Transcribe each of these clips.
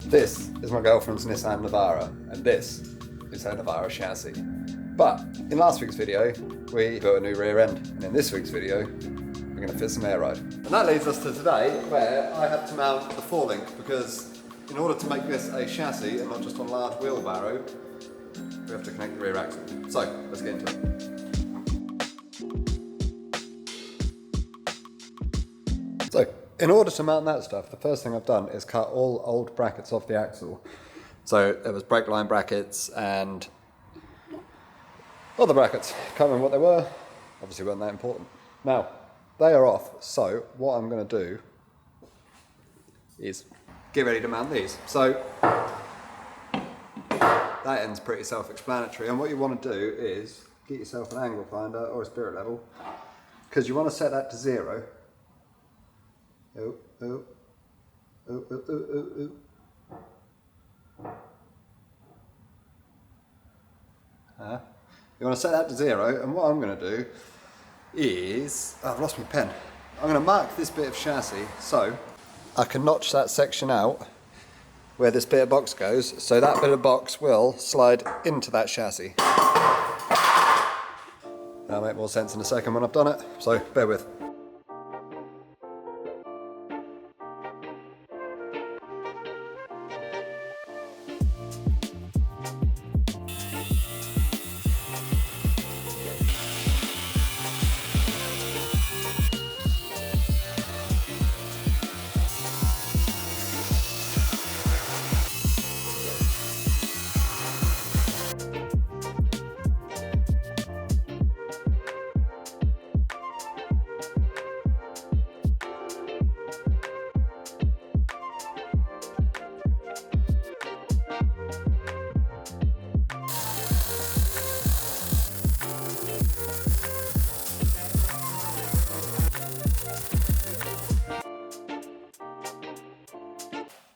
This is my girlfriend's Nissan Navara, and this is her Navara chassis. But in last week's video, we built a new rear end, and in this week's video, we're going to fit some air ride. And that leads us to today, where I have to mount the forelink, because in order to make this a chassis and not just a large wheelbarrow, we have to connect the rear axle. So, let's get into it. So, in order to mount that stuff, the first thing I've done is cut all old brackets off the axle. So there was brake line brackets and other brackets. Can't remember what they were. Obviously weren't that important. Now, they are off, so what I'm going to do is get ready to mount these. So that end's pretty self-explanatory, and what you want to do is get yourself an angle finder or a spirit level, because you want to set that to 0. Oh, oh, oh, oh, oh, oh, oh. You want to set that to 0, and what I'm going to do is, oh, I've lost my pen. I'm going to mark this bit of chassis so I can notch that section out where this bit of box goes, so that bit of box will slide into that chassis. That'll make more sense in a second when I've done it, so bear with.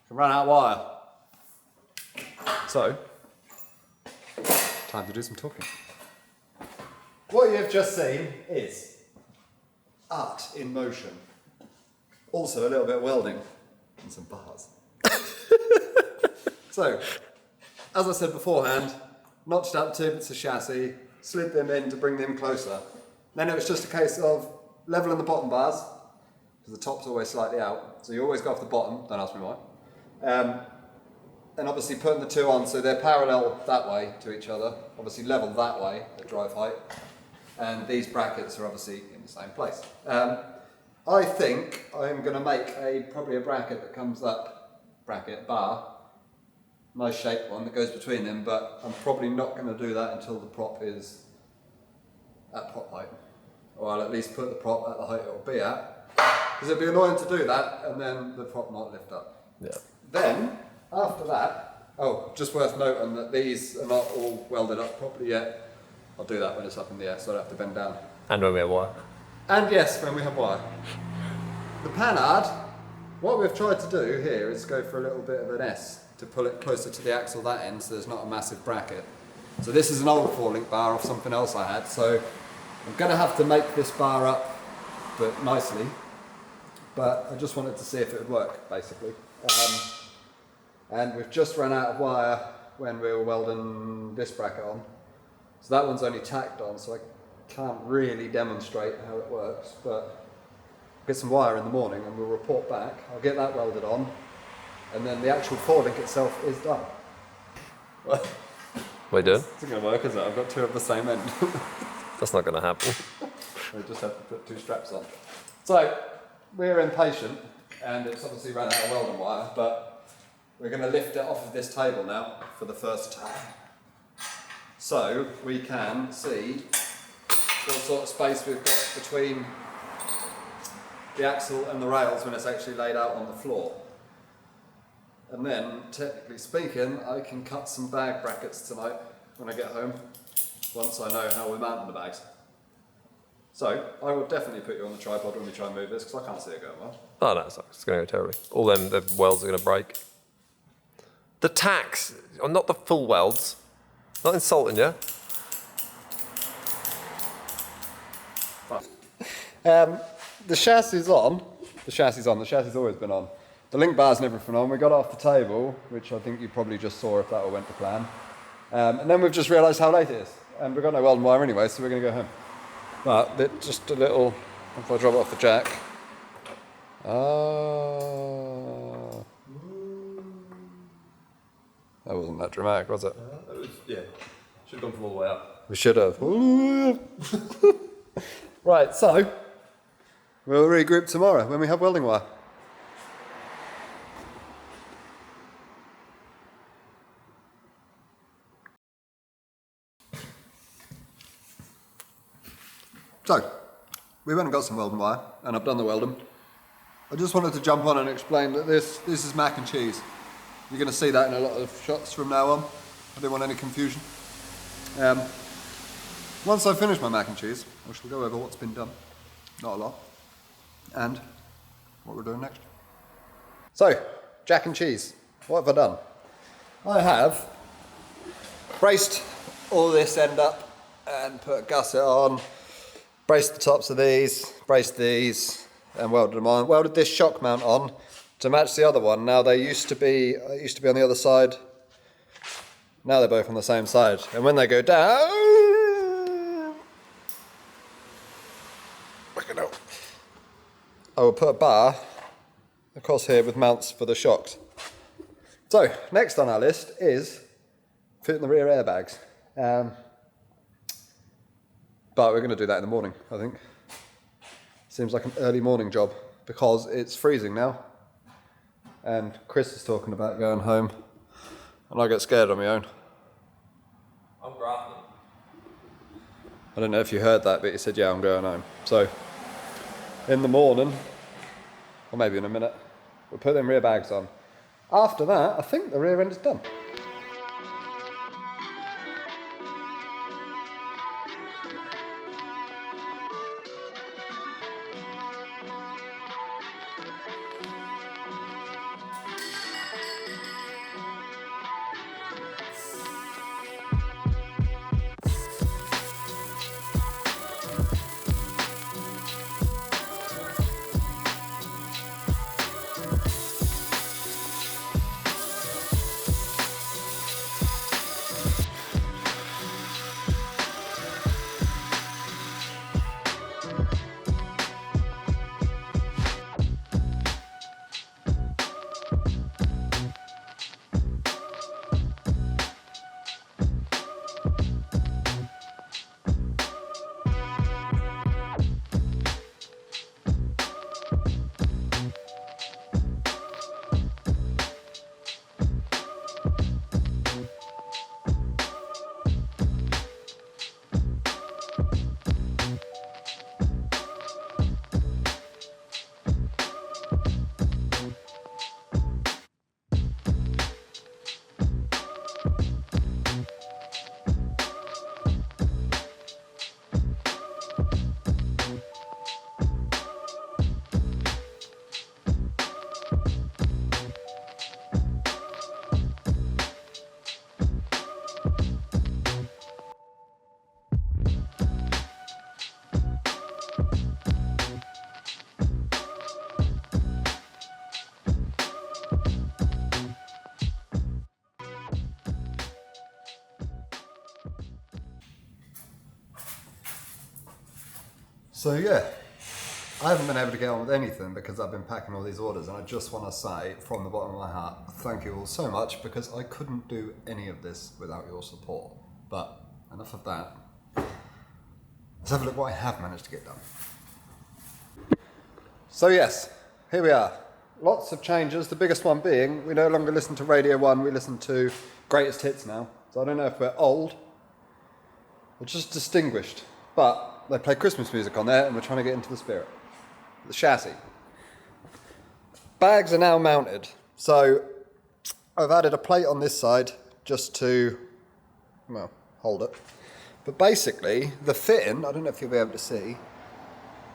Run out of wire. So, time to do some talking. What you've just seen is art in motion. Also a little bit of welding and some bars. So, as I said beforehand, notched up 2 bits of chassis, slid them in to bring them closer. Then it was just a case of leveling the bottom bars, because the top's always slightly out, so you always go off the bottom, don't ask me why. And obviously putting the 2 on so they're parallel that way to each other, obviously level that way at drive height, and these brackets are obviously in the same place. I think I'm going to make probably a bracket that comes up, bar, nice shaped one that goes between them, but I'm probably not going to do that until the prop is at prop height, or I'll at least put the prop at the height it will be at, because it'd be annoying to do that and then the prop not lift up. Yeah. Then, after that, oh, just worth noting that these are not all welded up properly yet. I'll do that when it's up in the air, so I don't have to bend down. And when we have wire. And yes, when we have wire. The panhard, what we've tried to do here is go for a little bit of an S to pull it closer to the axle that end, so there's not a massive bracket. So this is an old 4-link bar off something else I had, so I'm going to have to make this bar up, but nicely. But I just wanted to see if it would work, basically. And we've just run out of wire when we were welding this bracket on. So that one's only tacked on, so I can't really demonstrate how it works, but I'll get some wire in the morning and we'll report back. I'll get that welded on, and then the actual 4-link itself is done. What are you doing? It's not going to work, is it? I've got 2 of the same end. That's not going to happen. We just have to put 2 straps on. So, we're impatient, and it's obviously run out of welding wire, but we're going to lift it off of this table now for the first time, so we can see what sort of space we've got between the axle and the rails when it's actually laid out on the floor. And then, technically speaking, I can cut some bag brackets tonight when I get home, once I know how we're mounting the bags. So, I will definitely put you on the tripod when we try and move this, because I can't see it going well. Oh no, it's going to go terribly. All them, the welds are going to break. The tacks, or not the full welds, not insulting you. The chassis is on. The chassis always been on. the link bars and everything on. We got it off the table, which I think you probably just saw if that all went to plan. And then we've just realised how late it is. And we've got no welding wire anyway, so we're going to go home. But just a little, if I drop it off the jack. That wasn't that dramatic, was it? Yeah, should have gone from all the way up. We should have. Right, so we'll regroup tomorrow when we have welding wire. So, we went and got some welding wire, and I've done the welding. I just wanted to jump on and explain that this is mac and cheese. You're going to see that in a lot of shots from now on. I didn't want any confusion. Once I've finished my mac and cheese, I shall go over what's been done. Not a lot. And what we're doing next. So, jack and cheese. What have I done? I have braced all this end up and put a gusset on. Braced the tops of these, braced these, and welded them on. Welded this shock mount on to match the other one. Now they used to be on the other side. Now they're both on the same side. And when they go down, I will put a bar across here with mounts for the shocks. So next on our list is fitting the rear airbags. But we're going to do that in the morning, I think. Seems like an early morning job because it's freezing now. And Chris is talking about going home. And I get scared on my own. I'm grafting. I don't know if you heard that, but he said, yeah, I'm going home. So, in the morning, or maybe in a minute, we'll put them rear bags on. After that, I think the rear end is done. So yeah, I haven't been able to get on with anything because I've been packing all these orders, and I just want to say from the bottom of my heart, thank you all so much, because I couldn't do any of this without your support. But enough of that. Let's have a look what I have managed to get done. So yes, here we are. Lots of changes, the biggest one being we no longer listen to Radio 1, we listen to Greatest Hits now. So I don't know if we're old or just distinguished, but they play Christmas music on there and we're trying to get into the spirit. The chassis. Bags are now mounted. So I've added a plate on this side just to, well, hold it. But basically, the fitting, I don't know if you'll be able to see,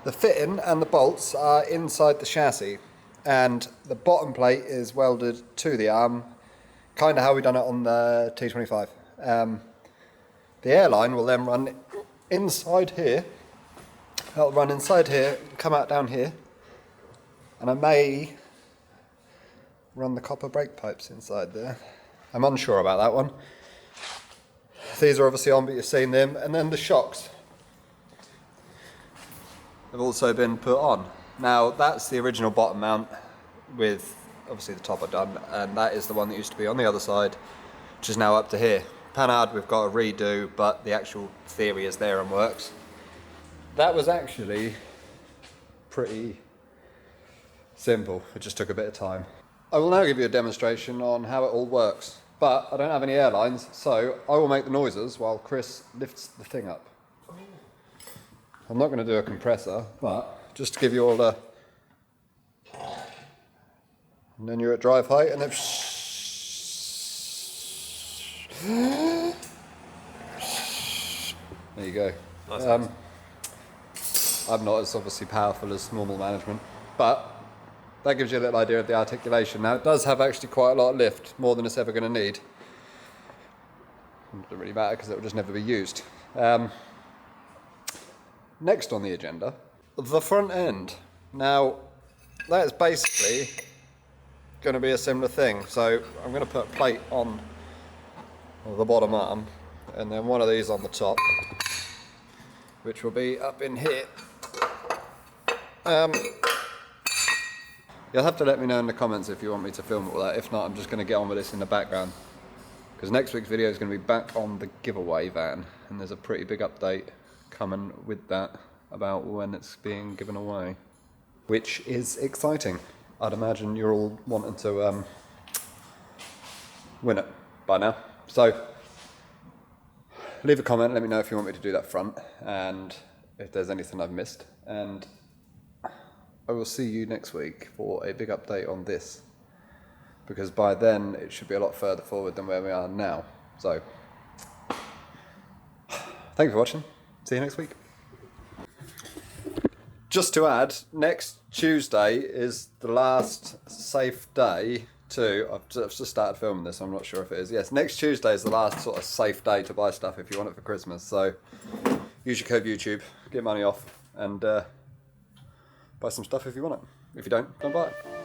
the fitting and the bolts are inside the chassis. And the bottom plate is welded to the arm, kind of how we done it on the T25. The airline will then run inside here. That'll run inside here, come out down here, and I may run the copper brake pipes inside there. I'm unsure about that one. These are obviously on, but you've seen them. And then the shocks have also been put on. Now that's the original bottom mount with obviously the topper done, and that is the one that used to be on the other side, which is now up to here. Panhard we've got to redo, but the actual theory is there and works. That was actually pretty simple, it just took a bit of time. I will now give you a demonstration on how it all works, but I don't have any airlines, so I will make the noises while Chris lifts the thing up. I'm not going to do a compressor, but just to give you all a... And then you're at drive height, and then... There you go. Nice. I'm not as obviously powerful as normal management, but that gives you a little idea of the articulation. Now it does have actually quite a lot of lift, more than it's ever going to need. It doesn't really matter because it will just never be used. Next on the agenda, the front end. Now that is basically going to be a similar thing. So I'm going to put a plate on the bottom arm and then one of these on the top, which will be up in here. You'll have to let me know in the comments if you want me to film all that. If not, I'm just going to get on with this in the background, because next week's video is going to be back on the giveaway van, and there's a pretty big update coming with that about when it's being given away, which is exciting. I'd imagine you're all wanting to win it by now. So leave a comment, let me know if you want me to do that front and if there's anything I've missed, and I will see you next week for a big update on this, because by then it should be a lot further forward than where we are now. So thank you for watching, see you next week. Just to add, next Tuesday is the last safe day to, I've just started filming this, I'm not sure if it is. Yes, next Tuesday is the last sort of safe day to buy stuff if you want it for Christmas. So use your code YouTube, get money off, and buy some stuff if you want it. If you don't buy it.